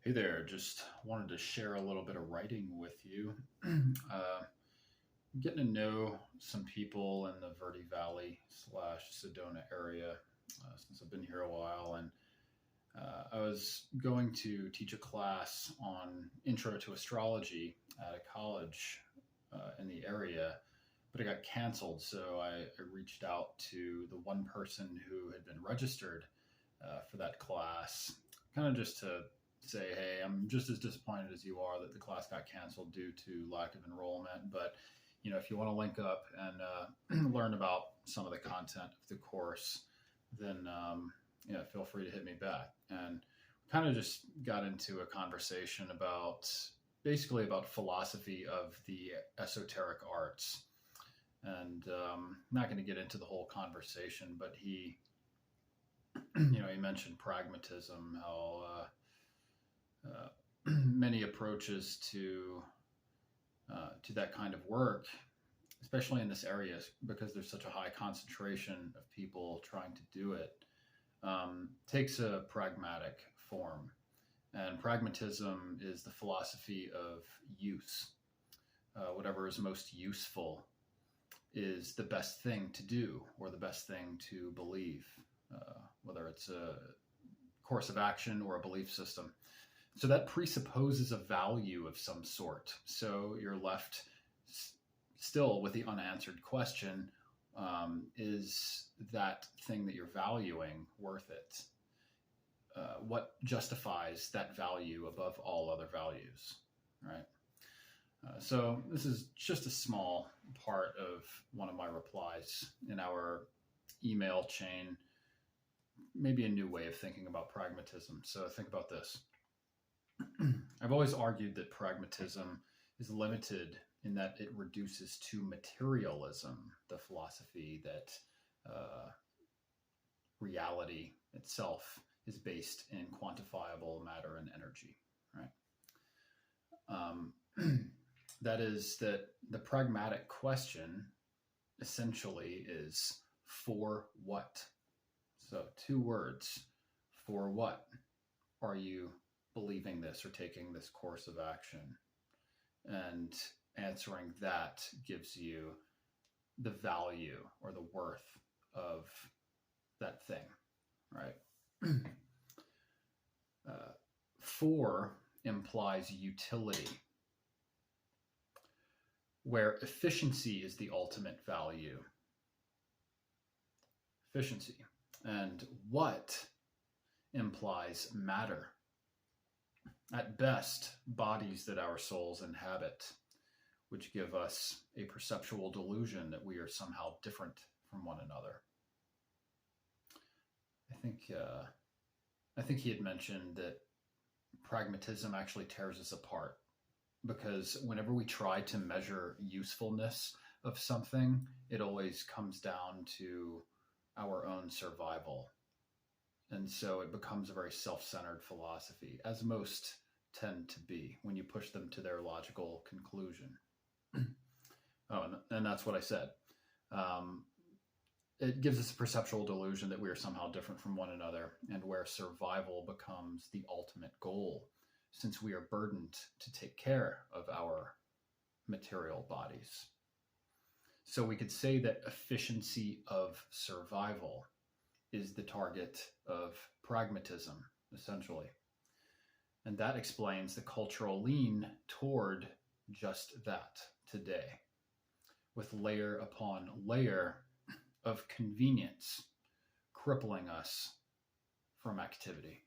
Hey there, just wanted to share a little bit of writing with you. Getting to know some people in the Verde Valley slash Sedona area since I've been here a while, and I was going to teach a class on Intro to Astrology at a college in the area, but it got canceled. So I reached out to the one person who had been registered for that class, kind of just to say, hey, I'm just as disappointed as you are that the class got canceled due to lack of enrollment. But if you want to link up and learn about some of the content of the course, then feel free to hit me back. And kind of just got into a conversation about basically about philosophy of the esoteric arts. And I'm not going to get into the whole conversation, but he he mentioned pragmatism, how many approaches to that kind of work, especially in this area, because there's such a high concentration of people trying to do it, takes a pragmatic form. And pragmatism is the philosophy of use. Whatever is most useful is the best thing to do or the best thing to believe, whether it's a course of action or a belief system. So that presupposes a value of some sort. So you're left still with the unanswered question, is that thing that you're valuing worth it? What justifies that value above all other values, right? So this is just a small part of one of my replies in our email chain, maybe a new way of thinking about pragmatism. So think about this. I've always argued that pragmatism is limited in that it reduces to materialism, the philosophy that reality itself is based in quantifiable matter and energy, right? That is that the pragmatic question essentially is for what? So two words, for what are you believing this or taking this course of action? And answering that gives you the value or the worth of that thing, right? For implies utility, where efficiency is the ultimate value. Efficiency. And what implies matter. At best, bodies that our souls inhabit, which give us a perceptual delusion that we are somehow different from one another. I think he had mentioned that pragmatism actually tears us apart, because whenever we try to measure usefulness of something, it always comes down to our own survival. And so it becomes a very self-centered philosophy, as most tend to be when you push them to their logical conclusion. And that's what I said. It gives us a perceptual delusion that we are somehow different from one another, and where survival becomes the ultimate goal, since we are burdened to take care of our material bodies. So we could say that efficiency of survival is the target of pragmatism, essentially. And that explains the cultural lean toward just that today, with layer upon layer of convenience crippling us from activity.